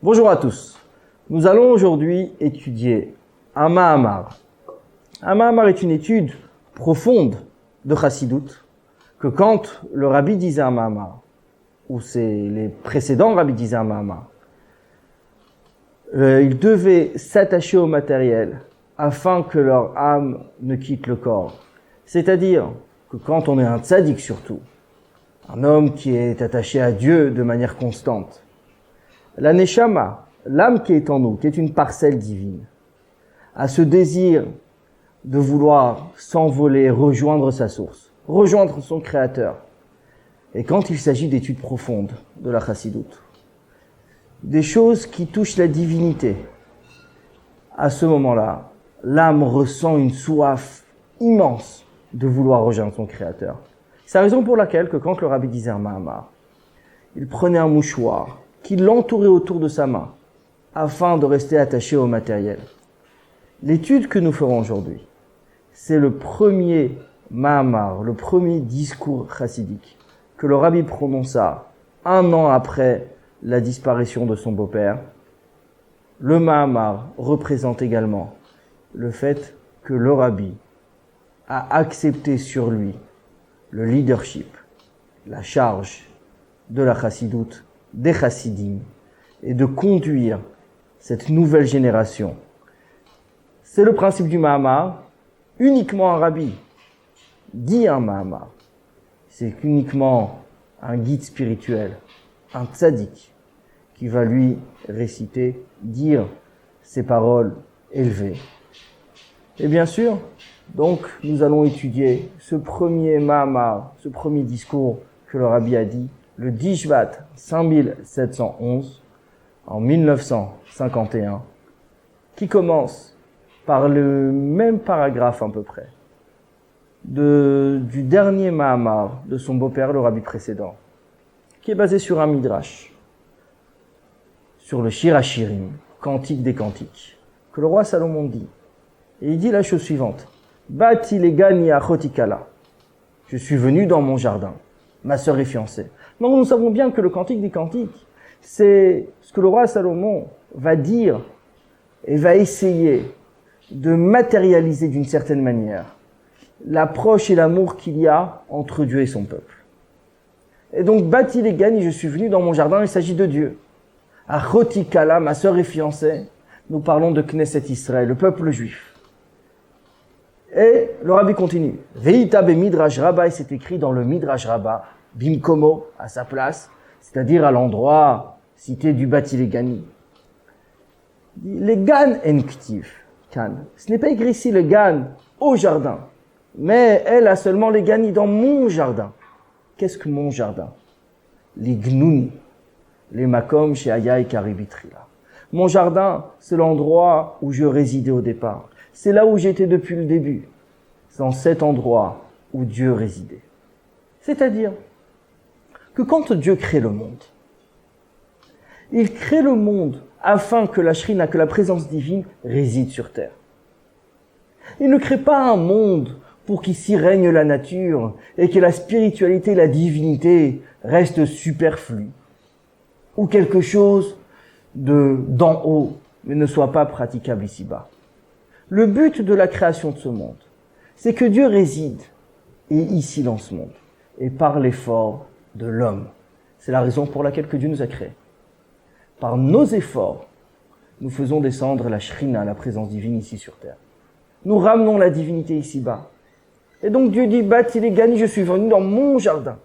Bonjour à tous. Nous allons aujourd'hui étudier un Mahamar. Un Mahamar est une étude profonde de Chassidout que quand le rabbi disait un Mahamar, ou les précédents rabbis disaient un Mahamar, ils devaient s'attacher au matériel afin que leur âme ne quitte le corps. C'est-à-dire que quand on est un tzaddik surtout, un homme qui est attaché à Dieu de manière constante, la neshama, l'âme qui est en nous, qui est une parcelle divine, a ce désir de vouloir s'envoler, rejoindre sa source, rejoindre son créateur. Et quand il s'agit d'études profondes de la chassidoute, des choses qui touchent la divinité, à ce moment-là, l'âme ressent une soif immense de vouloir rejoindre son créateur. C'est la raison pour laquelle que quand le rabbi disait un Mahamar, il prenait un mouchoir qui l'entourait autour de sa main afin de rester attaché au matériel. L'étude que nous ferons aujourd'hui, c'est le premier Mahamar, le premier discours chassidique que le rabbi prononça 1 an après la disparition de son beau-père. Le Mahamar représente également le fait que le rabbi a accepté sur lui le leadership, la charge de la chassidoute, des chassidim, et de conduire cette nouvelle génération. C'est le principe du Mahamar. Uniquement un rabbi dit un Mahamar. C'est uniquement un guide spirituel, un tzaddik, qui va lui réciter, dire ces paroles élevées. Et bien sûr, donc, nous allons étudier ce premier Mahamar, ce premier discours que le rabbi a dit, le 10 Shvat 5711, en 1951, qui commence par le même paragraphe à peu près, du dernier Mahamar de son beau-père, le rabbi précédent, qui est basé sur un midrash, sur le Shir HaShirim, cantique des cantiques, que le roi Salomon dit. Et il dit la chose suivante: Bati legani achotikala. Je suis venu dans mon jardin. Ma sœur est fiancée. Donc nous savons bien que le cantique des cantiques, c'est ce que le roi Salomon va dire et va essayer de matérialiser d'une certaine manière l'approche et l'amour qu'il y a entre Dieu et son peuple. Et donc, Bati legani, je suis venu dans mon jardin, il s'agit de Dieu. Achotikala, ma sœur est fiancée. Nous parlons de Knesset Israël, le peuple juif. Et le rabbi continue. Veita be Midrash Rabbah, c'est écrit dans le Midrash Rabbah, Bimkomo, à sa place, c'est-à-dire à l'endroit cité du Bati legani. Les Gan en Ktiv, Kan. Ce n'est pas écrit ici le Gan au jardin, mais elle a seulement les Gani dans mon jardin. Qu'est-ce que mon jardin? Les Gnouni, les Makom chez Aya et Karibitrila. Mon jardin, c'est l'endroit où je résidais au départ. C'est là où j'étais depuis le début. C'est dans cet endroit où Dieu résidait. C'est-à-dire que quand Dieu crée le monde, il crée le monde afin que la Shrina, que la présence divine, réside sur terre. Il ne crée pas un monde pour qu'ici règne la nature et que la spiritualité, la divinité restent superflues, ou quelque chose d'en haut, mais ne soit pas praticable ici-bas. Le but de la création de ce monde, c'est que Dieu réside, et ici dans ce monde, et par l'effort de l'homme. C'est la raison pour laquelle que Dieu nous a créés. Par nos efforts, nous faisons descendre la Shrina, la présence divine ici sur terre. Nous ramenons la divinité ici-bas. Et donc Dieu dit, Bati legani, je suis venu dans mon jardin,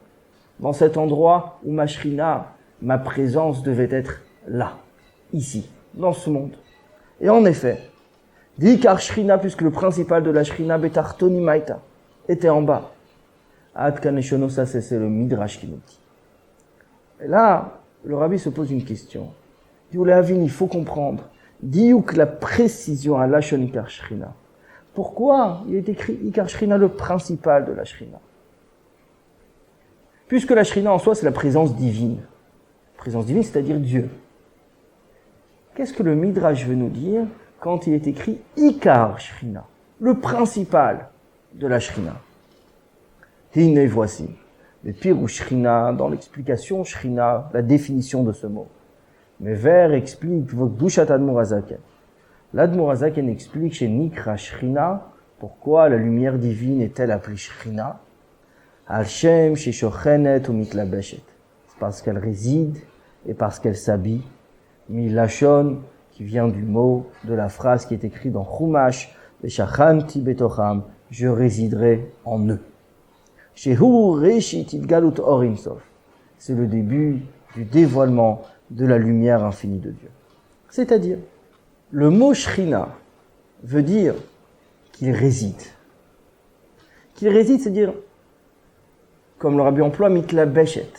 dans cet endroit où ma Shrina, ma présence devait être là, ici, dans ce monde. Et en effet, dit car Shrina, puisque le principal de la Shrina, Betartoni Maïta, était en bas. Ad Kaneshono, ça c'est le Midrash qui nous dit. Et là, le rabbi se pose une question. Il dit, il faut comprendre. Diouk, la précision à Lashon Ikar Shrina. Pourquoi il est écrit Ikar Shrina, le principal de la Shrina? Puisque la Shrina en soi, c'est la présence divine. Présence divine, c'est-à-dire Dieu. Qu'est-ce que le Midrash veut nous dire quand il est écrit Ikar Shrina, le principal de la Shrina? Hine, voici. Le Pirou Shrina, dans l'explication Shrina, la définition de ce mot. Mais Ver explique Vokdushat Admor Hazaken. L'Admor Hazaken explique chez Nikra Shrina pourquoi la lumière divine est-elle appelée Shrina. Al-Shem chez Shochenet ou Mitlabeshet. C'est parce qu'elle réside et parce qu'elle s'habille. Milachon, qui vient du mot, de la phrase qui est écrite dans Chumash, Veshachanti Betocham, je résiderai en eux. Shehu Reshit Idgalut Or Sof. C'est le début du dévoilement de la lumière infinie de Dieu. C'est-à-dire, le mot Shrina veut dire qu'il réside. Qu'il réside, c'est-à-dire, comme le Rabbi emploie, Mitla Beshet,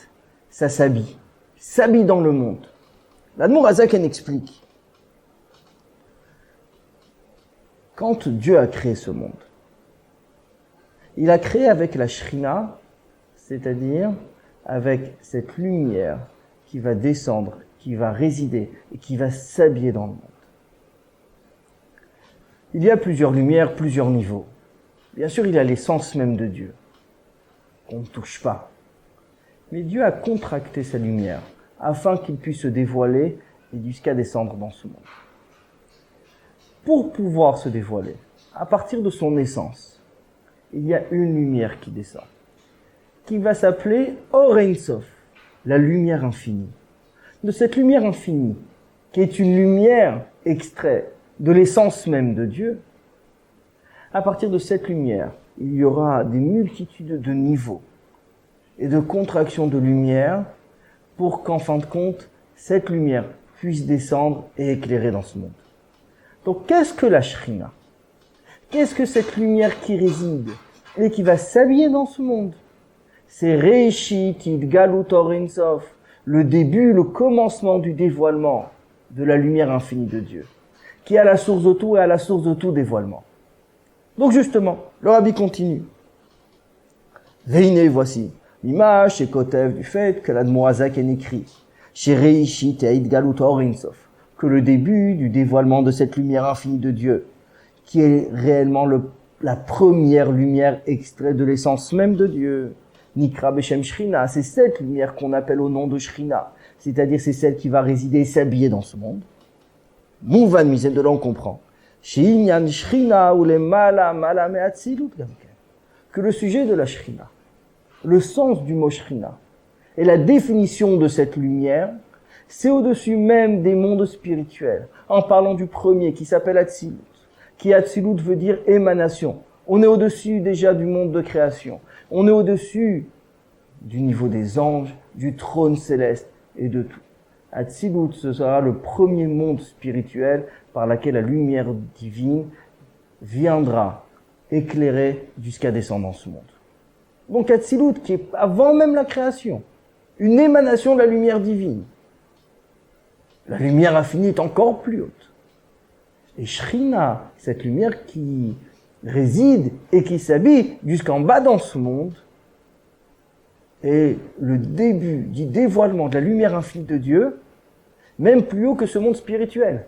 ça s'habille dans le monde. L'Admor Hazaken explique, quand Dieu a créé ce monde, il a créé avec la Shrina, c'est-à-dire avec cette lumière qui va descendre, qui va résider et qui va s'habiller dans le monde. Il y a plusieurs lumières, plusieurs niveaux. Bien sûr, il y a l'essence même de Dieu, qu'on ne touche pas. Mais Dieu a contracté sa lumière afin qu'il puisse se dévoiler et jusqu'à descendre dans ce monde. Pour pouvoir se dévoiler, à partir de son essence, il y a une lumière qui descend, qui va s'appeler Or Ein Sof, la lumière infinie. De cette lumière infinie, qui est une lumière extraite de l'essence même de Dieu, à partir de cette lumière, il y aura des multitudes de niveaux et de contractions de lumière pour qu'en fin de compte, cette lumière puisse descendre et éclairer dans ce monde. Donc, qu'est-ce que la Shrina? Qu'est-ce que cette lumière qui réside et qui va s'habiller dans ce monde? C'est Reishit Idgalut Or Ein Sof, le début, le commencement du dévoilement de la lumière infinie de Dieu, qui est à la source de tout et à la source de tout dévoilement. Donc justement, le Rabbi continue. Veine, voici, l'image et Kotev du fait que l'Admor Hazaken écrit, chez Reishit et Idgalut Or Ein Sof, que le début du dévoilement de cette lumière infinie de Dieu, qui est réellement la première lumière extraite de l'essence même de Dieu, Nikra Beshem Shrina, c'est cette lumière qu'on appelle au nom de Shrina, c'est-à-dire c'est celle qui va résider et s'habiller dans ce monde. Mouvan Misel, de là on comprend. Shinyan Shrina ou les Mala Me'atzilut, que le sujet de la Shrina, le sens du mot Shrina, et la définition de cette lumière, c'est au-dessus même des mondes spirituels, en parlant du premier qui s'appelle Atzilut, qui Atzilut veut dire émanation. On est au-dessus déjà du monde de création. On est au-dessus du niveau des anges, du trône céleste et de tout. Atzilut, ce sera le premier monde spirituel par lequel la lumière divine viendra éclairer jusqu'à descendre dans ce monde. Donc Atzilut, qui est avant même la création, une émanation de la lumière divine. La lumière infinie est encore plus haute. Et Shrina, cette lumière qui réside et qui s'habille jusqu'en bas dans ce monde, est le début du dévoilement de la lumière infinie de Dieu, même plus haut que ce monde spirituel.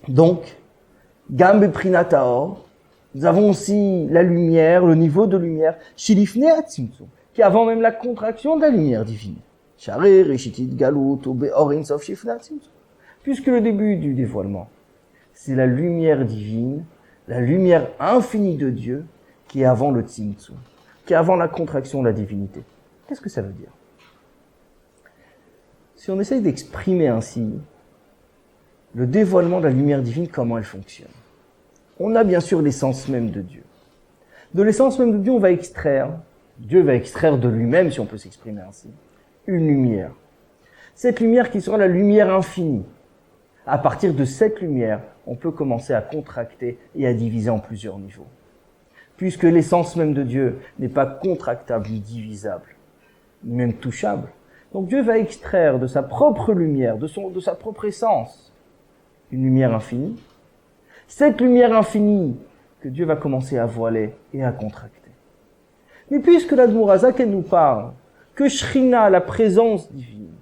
Donc, Gam Beprinat Haor, nous avons aussi la lumière, le niveau de lumière, Shilifne Atzimtzum, qui est avant même la contraction de la lumière divine. Sharer, Reshitid Galut, Or Ein Sof Shilifne Atzimtzum. Puisque le début du dévoilement, c'est la lumière divine, la lumière infinie de Dieu, qui est avant le Tzimtzum, qui est avant la contraction de la divinité. Qu'est-ce que ça veut dire? Si on essaye d'exprimer ainsi le dévoilement de la lumière divine, comment elle fonctionne, on a bien sûr l'essence même de Dieu. De l'essence même de Dieu, on va extraire, Dieu va extraire de lui-même, si on peut s'exprimer ainsi, une lumière. Cette lumière qui sera la lumière infinie. À partir de cette lumière, on peut commencer à contracter et à diviser en plusieurs niveaux. Puisque l'essence même de Dieu n'est pas contractable ni divisable, ni même touchable. Donc Dieu va extraire de sa propre lumière, de sa propre essence, une lumière infinie. Cette lumière infinie que Dieu va commencer à voiler et à contracter. Mais puisque l'Admor Hazaken nous parle que Shrina, la présence divine,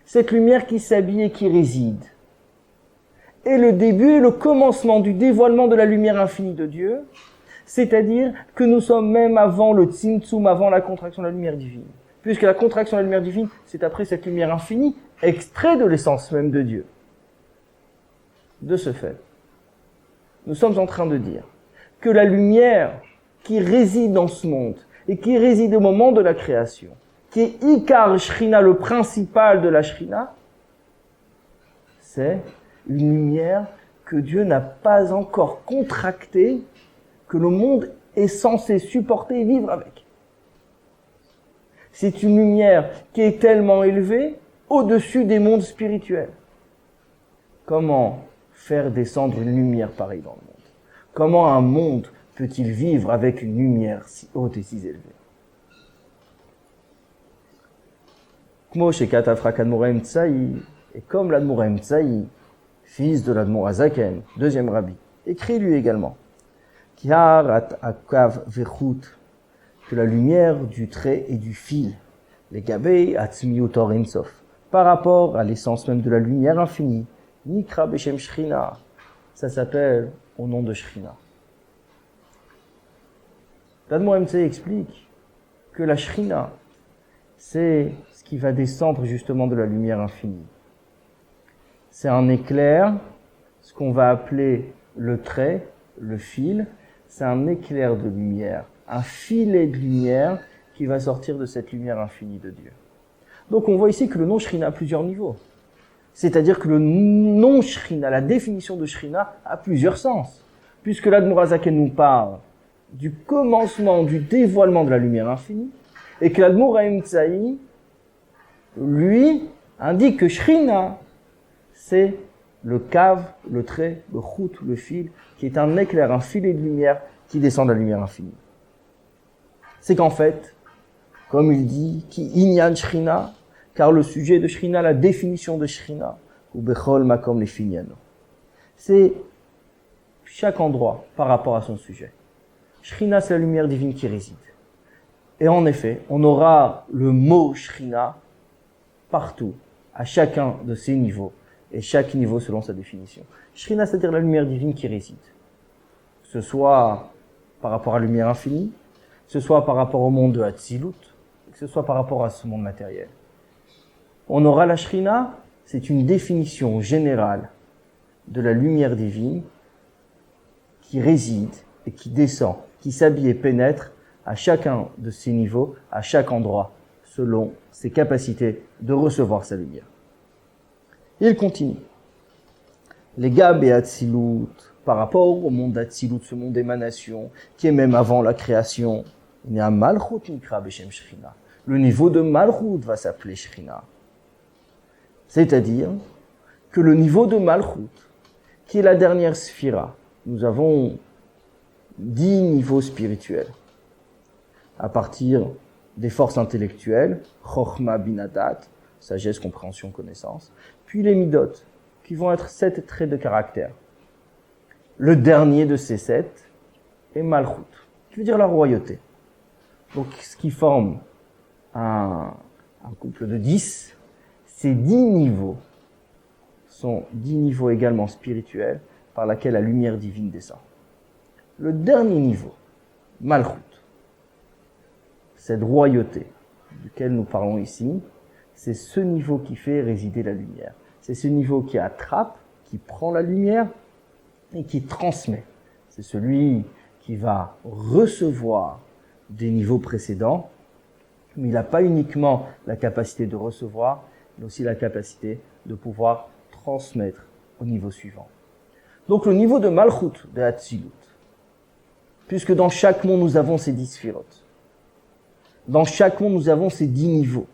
cette lumière qui s'habille et qui réside, est le début et le commencement du dévoilement de la lumière infinie de Dieu, c'est-à-dire que nous sommes même avant le Tzimtzum, avant la contraction de la lumière divine. Puisque la contraction de la lumière divine, c'est après cette lumière infinie, extrait de l'essence même de Dieu. De ce fait, nous sommes en train de dire que la lumière qui réside dans ce monde et qui réside au moment de la création, qui est Ikar Shrina, le principal de la Shrina, c'est une lumière que Dieu n'a pas encore contractée, que le monde est censé supporter et vivre avec. C'est une lumière qui est tellement élevée au-dessus des mondes spirituels. Comment faire descendre une lumière pareille dans le monde? Comment un monde peut-il vivre avec une lumière si haute et si élevée? Et comme l'Admour Tsaï, fils de l'Admour Azaken, deuxième rabbi, écrit lui également, que la lumière du trait et du fil, les gabei atzmiut or insof, par rapport à l'essence même de la lumière infinie, nikra beshem shrina, ça s'appelle au nom de Shrina. L'Admour Tsaï explique que la Shrina, c'est ce qui va descendre justement de la lumière infinie. C'est un éclair, ce qu'on va appeler le trait, le fil, c'est un éclair de lumière, un filet de lumière qui va sortir de cette lumière infinie de Dieu. Donc on voit ici que le nom Shrina a plusieurs niveaux. C'est-à-dire que le nom Shrina, la définition de Shrina, a plusieurs sens. Puisque l'Admour Azaken nous parle du commencement, du dévoilement de la lumière infinie, et que l'Admour Tsaï, lui, indique que Shrina, c'est le cave, le trait, le chout, le fil, qui est un éclair, un filet de lumière qui descend de la lumière infinie. C'est qu'en fait, comme il dit, ki inyan Shrina, car le sujet de Shrina, la définition de Shrina, ou bechol makom lefiniano, c'est chaque endroit par rapport à son sujet. Shrina, c'est la lumière divine qui réside. Et en effet, on aura le mot Shrina partout, à chacun de ces niveaux, et chaque niveau selon sa définition. Shrina, c'est-à-dire la lumière divine qui réside. Que ce soit par rapport à la lumière infinie, que ce soit par rapport au monde de Hatzilut, que ce soit par rapport à ce monde matériel. On aura la Shrina, c'est une définition générale de la lumière divine qui réside et qui descend, qui s'habille et pénètre à chacun de ces niveaux, à chaque endroit, selon ses capacités de recevoir sa lumière. Il continue. Les Gab et Hatzilut, par rapport au monde d'Hatzilut, ce monde d'émanation, qui est même avant la création, il y a Malchut Nikra Beshem Shrina. Le niveau de Malchut va s'appeler Shrina. C'est-à-dire que le niveau de Malchut, qui est la dernière sphira, nous avons 10 niveaux spirituels. À partir des forces intellectuelles, Chochma Binadat, sagesse, compréhension, connaissance, puis les Midot, qui vont être 7 traits de caractère. Le dernier de ces 7 est Malchut, qui veut dire la royauté. Donc, ce qui forme un couple de 10, ces 10 niveaux sont 10 niveaux également spirituels par lesquels la lumière divine descend. Le dernier niveau, Malchut, cette royauté duquel nous parlons ici, c'est ce niveau qui fait résider la lumière. C'est ce niveau qui attrape, qui prend la lumière et qui transmet. C'est celui qui va recevoir des niveaux précédents, mais il n'a pas uniquement la capacité de recevoir, mais aussi la capacité de pouvoir transmettre au niveau suivant. Donc le niveau de Malchut, de Hatzilut, puisque dans chaque monde nous avons ces 10 sphirotes, dans chaque monde nous avons ces 10 niveaux,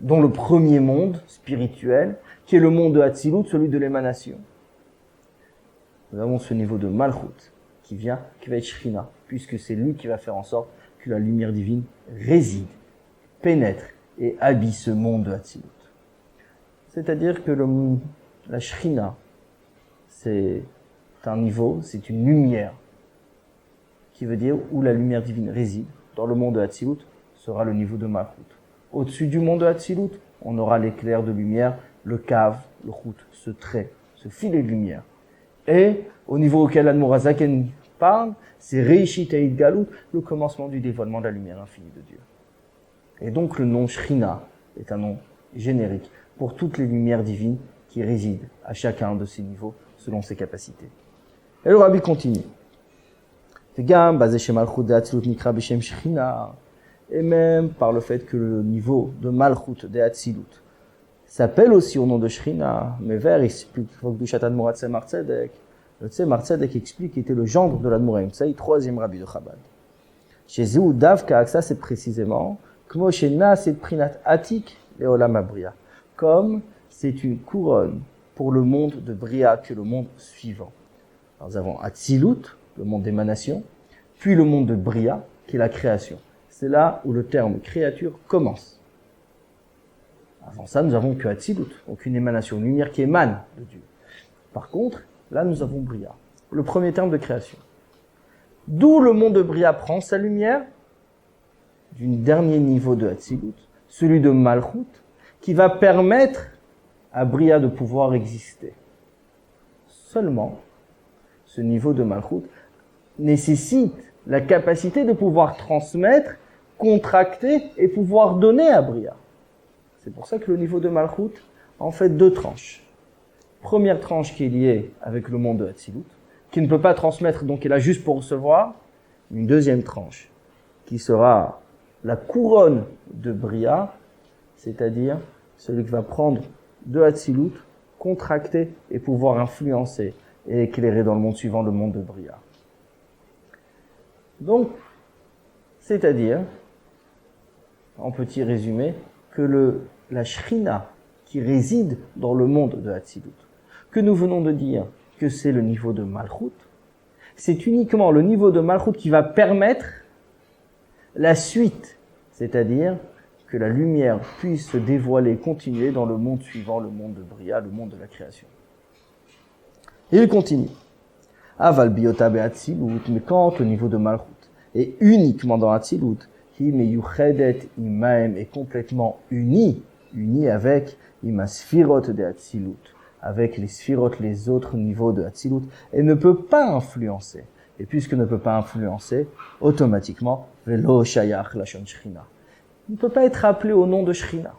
dont le premier monde spirituel, qui est le monde de Hatzilut, celui de l'émanation. Nous avons ce niveau de Malchut, qui va être Shrina, puisque c'est lui qui va faire en sorte que la lumière divine réside, pénètre et habille ce monde de Hatzilut. C'est-à-dire que la Shrina, c'est un niveau, c'est une lumière, qui veut dire où la lumière divine réside. Dans le monde de Hatzilut, sera le niveau de Malchut. Au-dessus du monde de Hatzilut, on aura l'éclair de lumière, le cave, le chout, ce trait, ce filet de lumière. Et au niveau auquel l'Admour Azaken parle, c'est Reishit et Galut, le commencement du dévoilement de la lumière infinie de Dieu. Et donc le nom Shrina est un nom générique pour toutes les lumières divines qui résident à chacun de ces niveaux selon ses capacités. Et le Rabbi continue. Et même par le fait que le niveau de Malchut de Hatzilut s'appelle aussi au nom de Shrina, mais vers explique, le Tzemar Tzedek explique qu'il était le gendre de l'Admoraim Tsaï, troisième rabbi de Chabad. Chez Zéou Davka, ça c'est précisément, comme c'est une couronne pour le monde de Bria, que le monde suivant. Alors, nous avons Hatzilut, le monde d'émanation, puis le monde de Bria, qui est la création. C'est là où le terme créature commence. Avant ça, nous avons que Hatzilut, donc une émanation, une lumière qui émane de Dieu. Par contre, là, nous avons Bria, le premier terme de création. D'où le monde de Bria prend sa lumière, du dernier niveau de Hatzilut, celui de Malchut, qui va permettre à Bria de pouvoir exister. Seulement, ce niveau de Malchut nécessite la capacité de pouvoir transmettre, contracter et pouvoir donner à Bria. C'est pour ça que le niveau de Malchut a en fait deux tranches. Première tranche qui est liée avec le monde de Hatzilut, qui ne peut pas transmettre, donc est là juste pour recevoir. Une deuxième tranche qui sera la couronne de Bria, c'est-à-dire celui qui va prendre de Hatzilut, contracter et pouvoir influencer et éclairer dans le monde suivant le monde de Bria. Donc, c'est-à-dire, en petit résumé, que la Shrina qui réside dans le monde de Hatzilut, que nous venons de dire que c'est le niveau de Malchut, c'est uniquement le niveau de Malchut qui va permettre la suite, c'est-à-dire que la lumière puisse se dévoiler, continuer dans le monde suivant, le monde de Bria, le monde de la création. Et il continue. Aval biota be'atzilut, mais quand le niveau de Malchut est uniquement dans Hatzilut, hi meyuchedet imaem est complètement uni avec ima sphirot de Hatzilut, avec les sphirot, les autres niveaux de Hatzilut, et ne peut pas influencer. Et puisque ne peut pas influencer, automatiquement, velo shayach lashon Shrina. Il ne peut pas être appelé au nom de Shrina.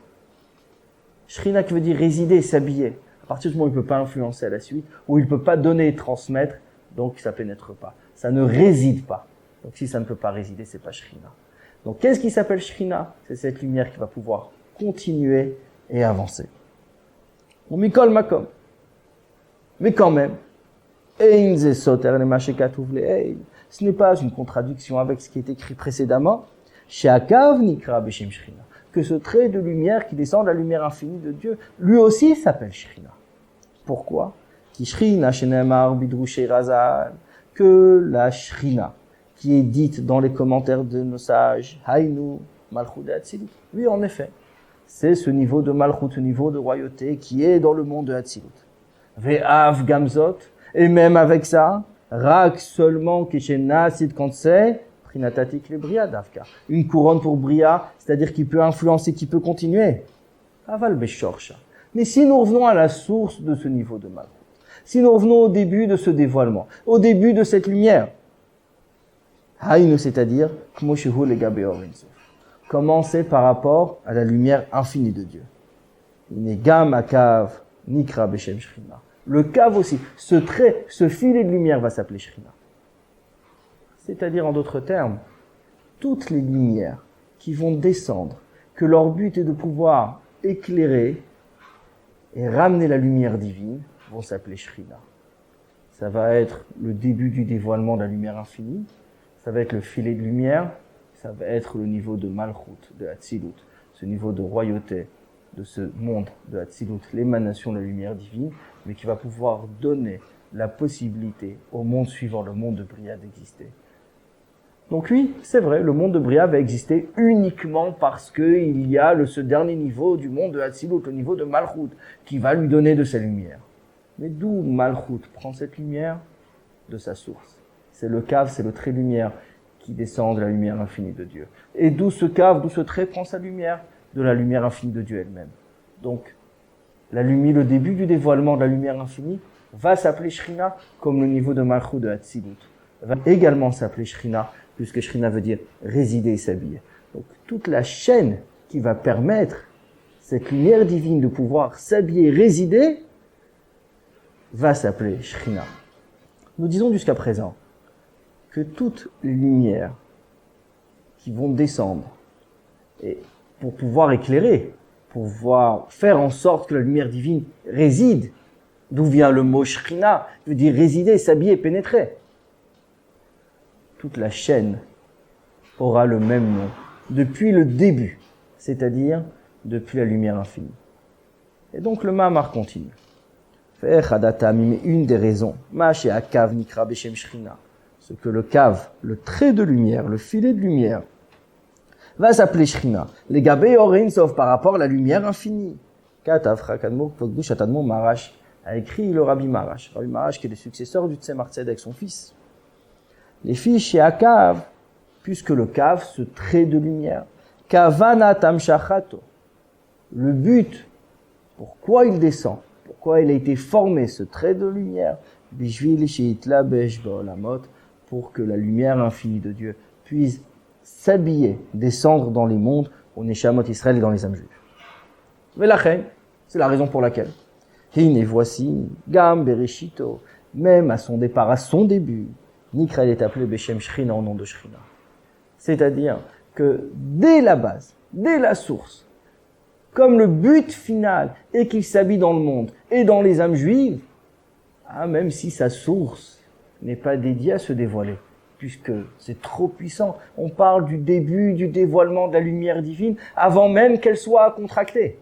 Shrina qui veut dire résider, s'habiller. À partir du moment où il ne peut pas influencer à la suite, où il ne peut pas donner et transmettre, donc ça ne pénètre pas. Ça ne réside pas. Donc si ça ne peut pas résider, c'est pas Shrina. Donc qu'est-ce qui s'appelle Shrina? C'est cette lumière qui va pouvoir continuer et avancer. On mikol makom. Mais quand même, ce n'est pas une contradiction avec ce qui est écrit précédemment, que ce trait de lumière qui descend de la lumière infinie de Dieu, lui aussi s'appelle Shrina. Pourquoi? Que la Shrina, qui est dite dans les commentaires de nos sages, Hainu, Malchut de Hatzilut. Oui, en effet, c'est ce niveau de Malchut, ce niveau de royauté qui est dans le monde de Hatzilut. Ve'av gamzot, et même avec ça, Rak seulement Keshena Sid Kanseh, Prinatatik le Bria Davka. Une couronne pour Bria, c'est-à-dire qui peut influencer, qui peut continuer. Aval Beshorcha. Mais si nous revenons à la source de ce niveau de Malchut, si nous revenons au début de ce dévoilement, au début de cette lumière, Haïnu, c'est-à-dire, Kmoshehu legabe Or Ein Sof. Commencer par rapport à la lumière infinie de Dieu. Inegam akav nikra beshem Shrina. Le cave aussi, ce trait, ce filet de lumière va s'appeler Shrina. C'est-à-dire, en d'autres termes, toutes les lumières qui vont descendre, que leur but est de pouvoir éclairer et ramener la lumière divine, vont s'appeler Shrina. Ça va être le début du dévoilement de la lumière infinie, ça va être le filet de lumière, ça va être le niveau de Malchut, de Hatzilut, ce niveau de royauté de ce monde de Hatzilut, l'émanation de la lumière divine, mais qui va pouvoir donner la possibilité au monde suivant, le monde de Bria, d'exister. Donc oui, c'est vrai, le monde de Bria va exister uniquement parce qu'il y a ce dernier niveau du monde de Hatzilut, le niveau de Malchut, qui va lui donner de sa lumière. Mais d'où Malchut prend cette lumière? De sa source. C'est le cave, c'est le trait de lumière qui descend de la lumière infinie de Dieu. Et d'où ce cave, d'où ce trait prend sa lumière? De la lumière infinie de Dieu elle-même. Donc, la lumière, le début du dévoilement de la lumière infinie va s'appeler Shrina, comme le niveau de Malchut de Hatzilut va également s'appeler Shrina, puisque Shrina veut dire résider et s'habiller. Donc, toute la chaîne qui va permettre cette lumière divine de pouvoir s'habiller, résider, va s'appeler Shrina. Nous disons jusqu'à présent que toutes les lumières qui vont descendre et pour pouvoir éclairer, pour pouvoir faire en sorte que la lumière divine réside, d'où vient le mot Shrina, veut dire résider, s'habiller, pénétrer. Toute la chaîne aura le même nom, depuis le début, c'est-à-dire depuis la lumière infinie. Et donc le Mahamar continue. Une des raisons, ce que le cave, le trait de lumière, le filet de lumière, va s'appeler Shrina. Les gabé orin, sauf par rapport à la lumière infinie. Marash a écrit le Rabbi Marash. Rabbi Marash qui est le successeur du Tzemar Tzedek, son fils. Les filles chez Akav, puisque le cave, ce trait de lumière, Kavana Tamshachato, le but, pourquoi il descend, pourquoi il a été formé, ce trait de lumière, Bishvil Sheitla Besh Ba'olamot, pour que la lumière infinie de Dieu puisse s'habiller, descendre dans les mondes, au Neshamot Israël et dans les âmes juives. Mais la reine, c'est la raison pour laquelle. Et voici, Gam Bereshito, même à son départ, à son début, Nikra est appelé Beshem Shrina au nom de Shrina. C'est-à-dire que dès la base, dès la source, comme le but final est qu'il s'habille dans le monde et dans les âmes juives, même si sa source n'est pas dédiée à se dévoiler, puisque c'est trop puissant. On parle du début du dévoilement de la lumière divine avant même qu'elle soit contractée.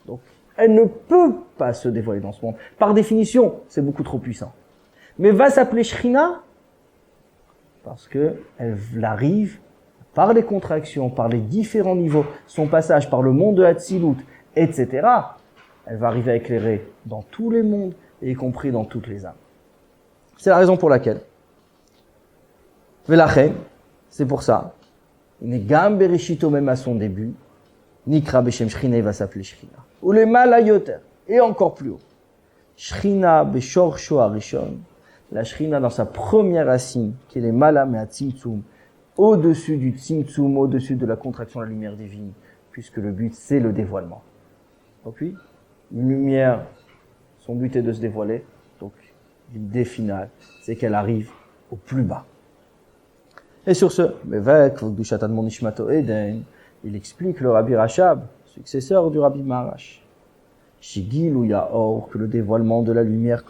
Donc, elle ne peut pas se dévoiler dans ce monde. Par définition, c'est beaucoup trop puissant. Mais va s'appeler Shrina parce que elle arrive par les contractions, par les différents niveaux, son passage par le monde de Hatzilut, etc. Elle va arriver à éclairer dans tous les mondes, y compris dans toutes les âmes. C'est la raison pour laquelle. Velachem, c'est pour ça. Negam Bereshito, même à son début, Nikra Beshem Shrina, va s'appeler Shrina. Ou les Malayoter, et encore plus haut. Shrina Beshorsho Arishon, la Shrina dans sa première racine, qui est les Malam et Tzimtzum, au-dessus du Tzimtzum, au-dessus de la contraction de la lumière divine, puisque le but, c'est le dévoilement. Donc oui, une lumière, son but est de se dévoiler, donc l'idée finale, c'est qu'elle arrive au plus bas. Et sur ce, il explique le Rabbi Rachab, successeur du Rabbi Marash, que le dévoilement de la lumière,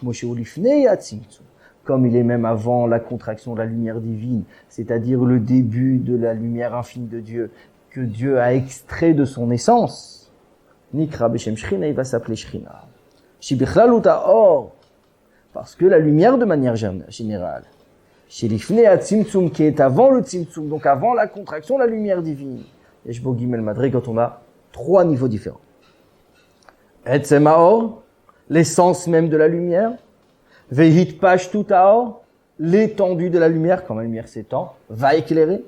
comme il est même avant la contraction de la lumière divine, c'est-à-dire le début de la lumière infinie de Dieu, que Dieu a extrait de son essence, Nikra Beshem Shrina, il va s'appeler Shrina. Parce que la lumière de manière générale, chez l'ifnei Tzimtzum, qui est avant le Tzimtzum, donc avant la contraction de la lumière divine, Yeshbo Gimel Madré, quand on a 3 niveaux différents. Etzem Haor, l'essence même de la lumière. Vehit Pashtut Haor, l'étendue de la lumière, quand la lumière s'étend, va éclairer.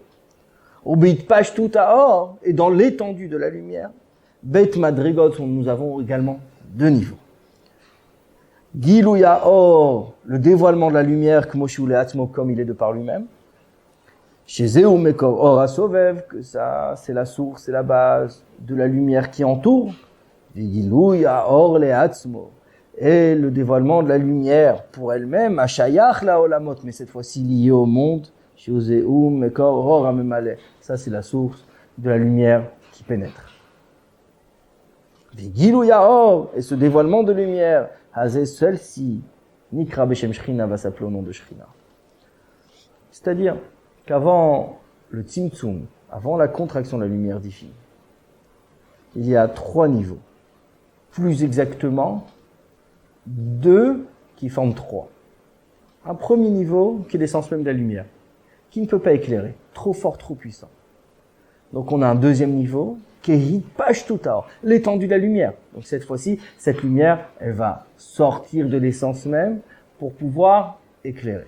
Ubit Pashtut Haor, et dans l'étendue de la lumière, Bet Madrigot, nous avons également 2 niveaux. Gilou Or, le dévoilement de la lumière, comme il est de par lui-même. Chez Zéou Mekor Or Asovev, que ça, c'est la source, c'est la base de la lumière qui entoure. Gilou Or Le Atzmo, et le dévoilement de la lumière pour elle-même, Ashayach La Olamot, mais cette fois-ci liée au monde. Chez Zéou Mekor Or Amemale, ça c'est la source de la lumière qui pénètre. Gilou Or, et ce dévoilement de lumière, Hazé, celle-ci, Nikra Beshem Shrina va s'appeler au nom de Shrina. C'est-à-dire qu'avant le Tzimtzum, avant la contraction de la lumière divine, il y a 3 niveaux. Plus exactement, 2 qui forment 3. Un premier niveau qui est l'essence même de la lumière, qui ne peut pas éclairer, trop fort, trop puissant. Donc on a un deuxième niveau, Kehit Pashtutaor, l'étendue de la lumière. Donc cette fois-ci, cette lumière, elle va sortir de l'essence même pour pouvoir éclairer.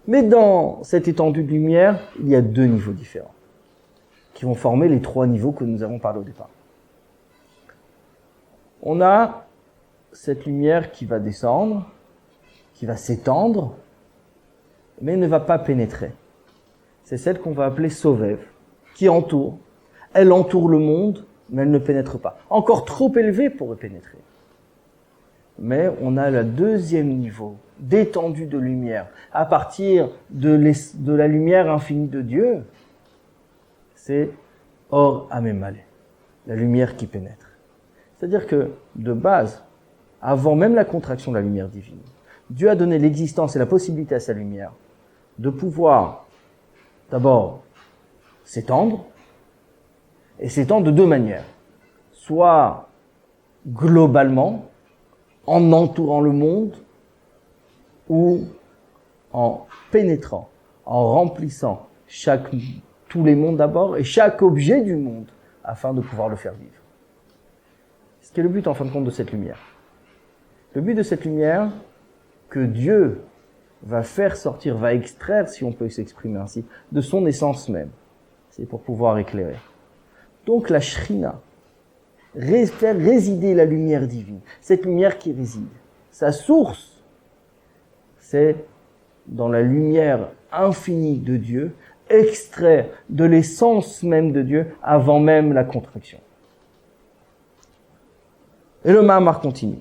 Mais dans cette étendue de lumière, il y a 2 niveaux différents qui vont former les 3 niveaux que nous avons parlé au départ. On a cette lumière qui va descendre, qui va s'étendre, mais ne va pas pénétrer. C'est celle qu'on va appeler Sovev, qui entoure. Elle entoure le monde, mais elle ne pénètre pas. Encore trop élevée pour y pénétrer. Mais on a le deuxième niveau d'étendue de lumière. À partir de la lumière infinie de Dieu, c'est Or Amemale, la lumière qui pénètre. C'est-à-dire que, de base, avant même la contraction de la lumière divine, Dieu a donné l'existence et la possibilité à sa lumière de pouvoir, d'abord, s'étendre, et s'étendre de deux manières. Soit globalement, en entourant le monde, ou en pénétrant, en remplissant tous les mondes d'abord, et chaque objet du monde, afin de pouvoir le faire vivre. Ce qui est le but, en fin de compte, de cette lumière. Le but de cette lumière, que Dieu va faire sortir, va extraire, si on peut s'exprimer ainsi, de son essence même. C'est pour pouvoir éclairer. Donc la Shrina, faire résider la lumière divine, cette lumière qui réside. Sa source, c'est dans la lumière infinie de Dieu, extrait de l'essence même de Dieu avant même la contraction. Et le Mahamar continue.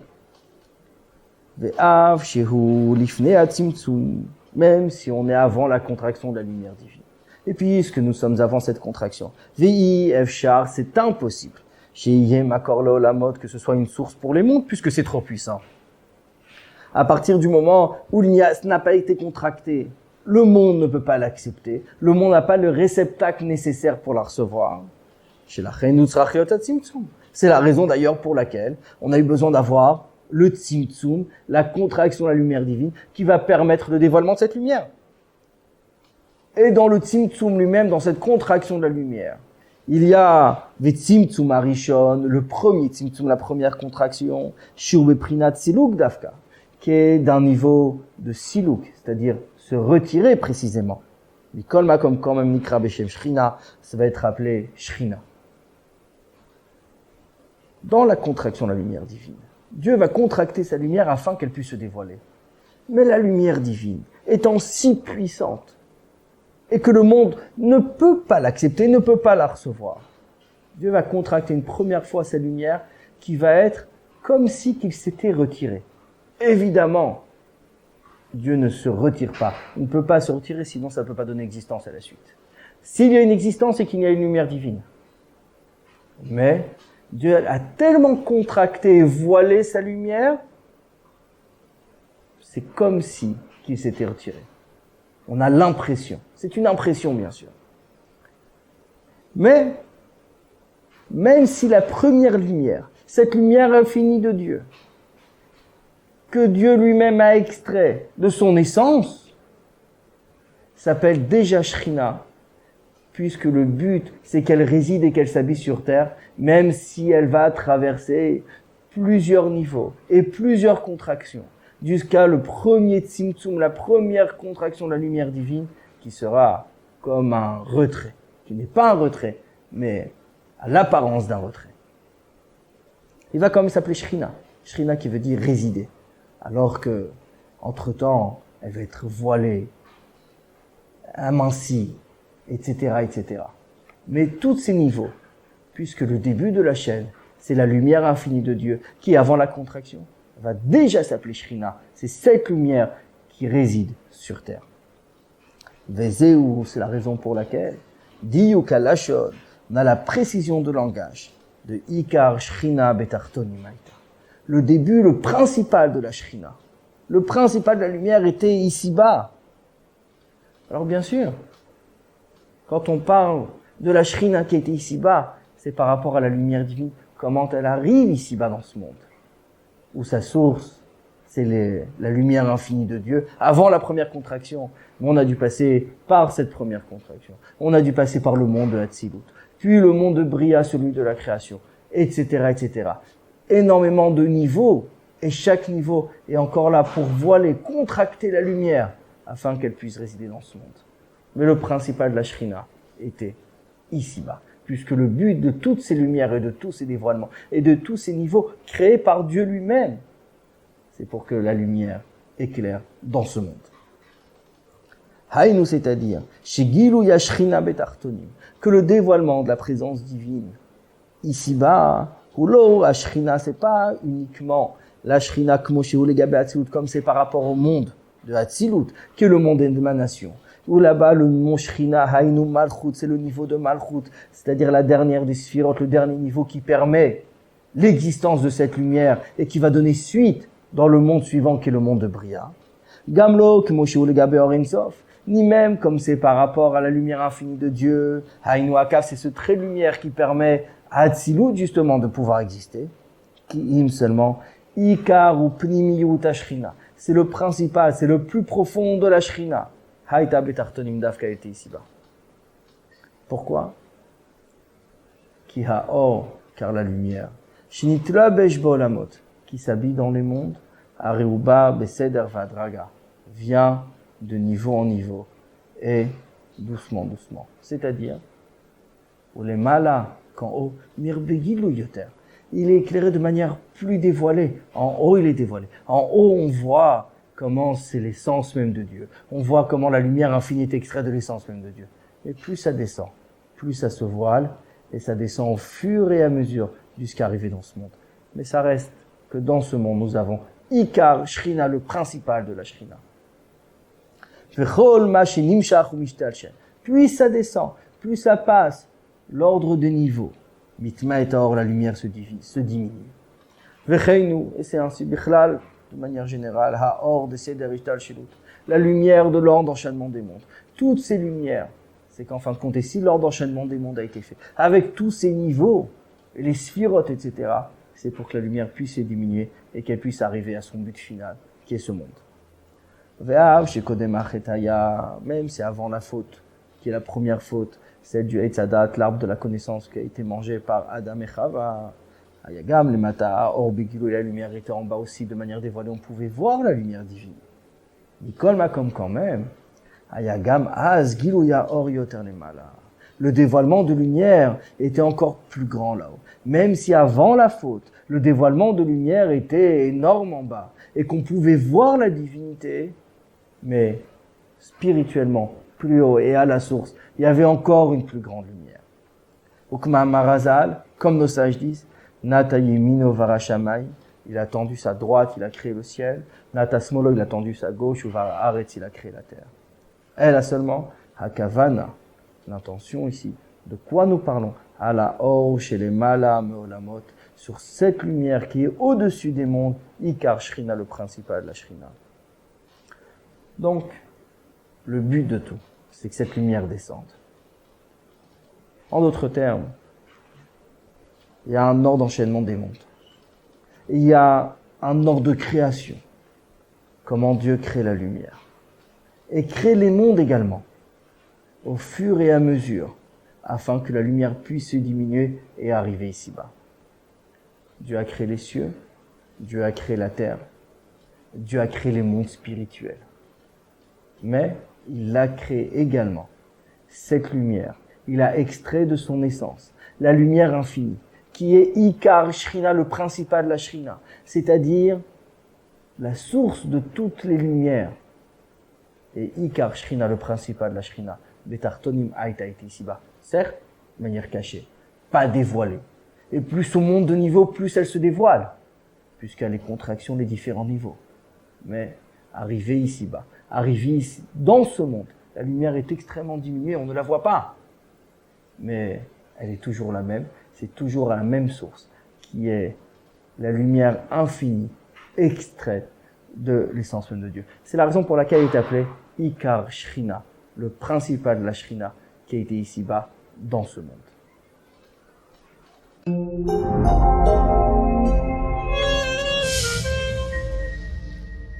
Même si on est avant la contraction de la lumière divine. Et puisque nous sommes avant cette contraction, c'est impossible. Que ce soit une source pour les mondes, puisque c'est trop puissant. À partir du moment où ce n'a pas été contracté, le monde ne peut pas l'accepter. Le monde n'a pas le réceptacle nécessaire pour la recevoir. C'est la raison d'ailleurs pour laquelle on a eu besoin d'avoir le tzimtzum, la contraction de la lumière divine, qui va permettre le dévoilement de cette lumière. Et dans le tzimtzum lui-même, dans cette contraction de la lumière, il y a le tzimtzum arishon, le premier tzimtzum, la première contraction, shur beprinat siluk dafka, qui est d'un niveau de siluk, c'est-à-dire se retirer précisément. Mikol makom quand même nikra beshem shrina, ça va être appelé shrina. Dans la contraction de la lumière divine, Dieu va contracter sa lumière afin qu'elle puisse se dévoiler. Mais la lumière divine étant si puissante et que le monde ne peut pas l'accepter, ne peut pas la recevoir, Dieu va contracter une première fois sa lumière qui va être comme si qu'il s'était retiré. Évidemment, Dieu ne se retire pas. Il ne peut pas se retirer, sinon ça ne peut pas donner existence à la suite. S'il y a une existence, c'est qu'il y a une lumière divine. Mais Dieu a tellement contracté et voilé sa lumière, c'est comme si qu'il s'était retiré. On a l'impression. C'est une impression, bien sûr. Mais, même si la première lumière, cette lumière infinie de Dieu, que Dieu lui-même a extrait de son essence, s'appelle déjà Shrina, puisque le but, c'est qu'elle réside et qu'elle s'habille sur terre, même si elle va traverser plusieurs niveaux et plusieurs contractions, jusqu'à le premier tzimtzum, la première contraction de la lumière divine, qui sera comme un retrait, qui n'est pas un retrait, mais à l'apparence d'un retrait. Il va quand même s'appeler Shrina, Shrina qui veut dire résider, alors que, entre-temps, elle va être voilée, amincie, etc., etc. Mais tous ces niveaux, puisque le début de la chaîne, c'est la lumière infinie de Dieu, qui, avant la contraction, va déjà s'appeler Shrina. C'est cette lumière qui réside sur terre. Vezeu, c'est la raison pour laquelle, Diyuka Lashon, on a la précision de langage de Ikar Shrina Betartoni Maïta. Le début, le principal de la Shrina. Le principal de la lumière était ici-bas. Alors bien sûr, quand on parle de la Shrina qui était ici-bas, c'est par rapport à la lumière divine, comment elle arrive ici-bas dans ce monde. Où sa source, c'est la lumière infinie de Dieu. Avant la première contraction, on a dû passer par cette première contraction. On a dû passer par le monde de Hatzilut. Puis le monde de Bria, celui de la création, etc., etc. Énormément de niveaux, et chaque niveau est encore là pour voiler, contracter la lumière, afin qu'elle puisse résider dans ce monde. Mais le principal de la Shrina était ici-bas, puisque le but de toutes ces lumières et de tous ces dévoilements et de tous ces niveaux créés par Dieu lui-même, c'est pour que la lumière éclaire dans ce monde. Haïnu, c'est-à-dire, Shegilu Yashrina Betartonim, que le dévoilement de la présence divine, ici-bas, Hulo, Ashrina, c'est pas uniquement la Shrina Kmoshe Legabe Hatzilut, comme c'est par rapport au monde de Hatzilut, qui est le monde d'émanation. Ou là-bas, le mont Shrina, Haïnu Malchut, c'est le niveau de Malchut, c'est-à-dire la dernière des Sphirot, le dernier niveau qui permet l'existence de cette lumière et qui va donner suite dans le monde suivant qui est le monde de Bria. Gamlo, Kmoshe Legabe Or Ein Sof, ni même comme c'est par rapport à la lumière infinie de Dieu, Haïnu Akaf, c'est ce trait de lumière qui permet à Hatzilut justement de pouvoir exister, qui seulement, Ikar ou Pnimiyut Ashrina, c'est le principal, c'est le plus profond de la Shrina. Haïta Betartonim Dafka était ici-bas. Pourquoi? Ki ha'or, car la lumière, Shinitla Besh Bo'olamot, qui s'habille dans les mondes, Areuba Beseder Vadraga, vient de niveau en niveau, et doucement, doucement. C'est-à-dire, ou les malas, qu'en haut, Mirbegilu Yoter, il est éclairé de manière plus dévoilée. En haut, il est dévoilé. En haut, on voit comment c'est l'essence même de Dieu. On voit comment la lumière infinie est extraite de l'essence même de Dieu. Et plus ça descend, plus ça se voile, et ça descend au fur et à mesure jusqu'à arriver dans ce monde. Mais ça reste que dans ce monde, nous avons Ikar, Shrina, le principal de la Shrina. Plus ça descend, plus ça passe, l'ordre de niveau. Mitma et Taor, la lumière se diminue. Vecheinu, et c'est ainsi, Bichlal, de manière générale, Haor de Seder Ishtal Shilut, la lumière de l'ordre d'enchaînement des mondes. Toutes ces lumières, c'est qu'en fin de compte, et si l'ordre d'enchaînement des mondes a été fait, avec tous ces niveaux, les sphirotes, etc., c'est pour que la lumière puisse se diminuer et qu'elle puisse arriver à son but final, qui est ce monde. Ve'av, Shekodem Achetaya, même c'est avant la faute, qui est la première faute, celle du Eitzadat, l'arbre de la connaissance qui a été mangé par Adam et Chava. Ayagam, les Mata, Orbigilu, et la lumière était en bas aussi de manière dévoilée, on pouvait voir la lumière divine. Nicole Makom quand même. Ayagam, Az, Giluya, Or, Yoter, les Mala. Le dévoilement de lumière était encore plus grand là-haut. Même si avant la faute, le dévoilement de lumière était énorme en bas et qu'on pouvait voir la divinité, mais spirituellement, plus haut et à la source, il y avait encore une plus grande lumière. Ukma Marazal, comme nos sages disent, Nata Yemino Varashamay, il a tendu sa droite, il a créé le ciel. Nata Smolo, il a tendu sa gauche, ou Varaharetz, il a créé la terre. Elle a seulement Hakavana, l'intention ici. De quoi nous parlons? Ala Or, chez les Mala, Meolamot, sur cette lumière qui est au-dessus des mondes, Ikar Shrina, le principal de la Shrina. Donc, le but de tout, c'est que cette lumière descende. En d'autres termes, il y a un ordre d'enchaînement des mondes. Et il y a un ordre de création. Comment Dieu crée la lumière. Et crée les mondes également, au fur et à mesure, afin que la lumière puisse se diminuer et arriver ici-bas. Dieu a créé les cieux, Dieu a créé la terre, Dieu a créé les mondes spirituels. Mais il a créé également cette lumière. Il a extrait de son essence la lumière infinie, qui est Ikar Shrina, le principal de la Shrina, c'est-à-dire la source de toutes les lumières. Et Ikar Shrina, le principal de la Shrina, Betartonim Aïta été ici-bas. Certes, de manière cachée, pas dévoilée. Et plus au monde de niveau, plus elle se dévoile, puisqu'elle est contraction des différents niveaux. Mais arrivée ici-bas, arrivée ici, dans ce monde, la lumière est extrêmement diminuée, on ne la voit pas. Mais elle est toujours la même, c'est toujours à la même source, qui est la lumière infinie, extraite de l'essence même de Dieu. C'est la raison pour laquelle il est appelé Ikar Shrina, le principal de la Shrina, qui a été ici-bas, dans ce monde.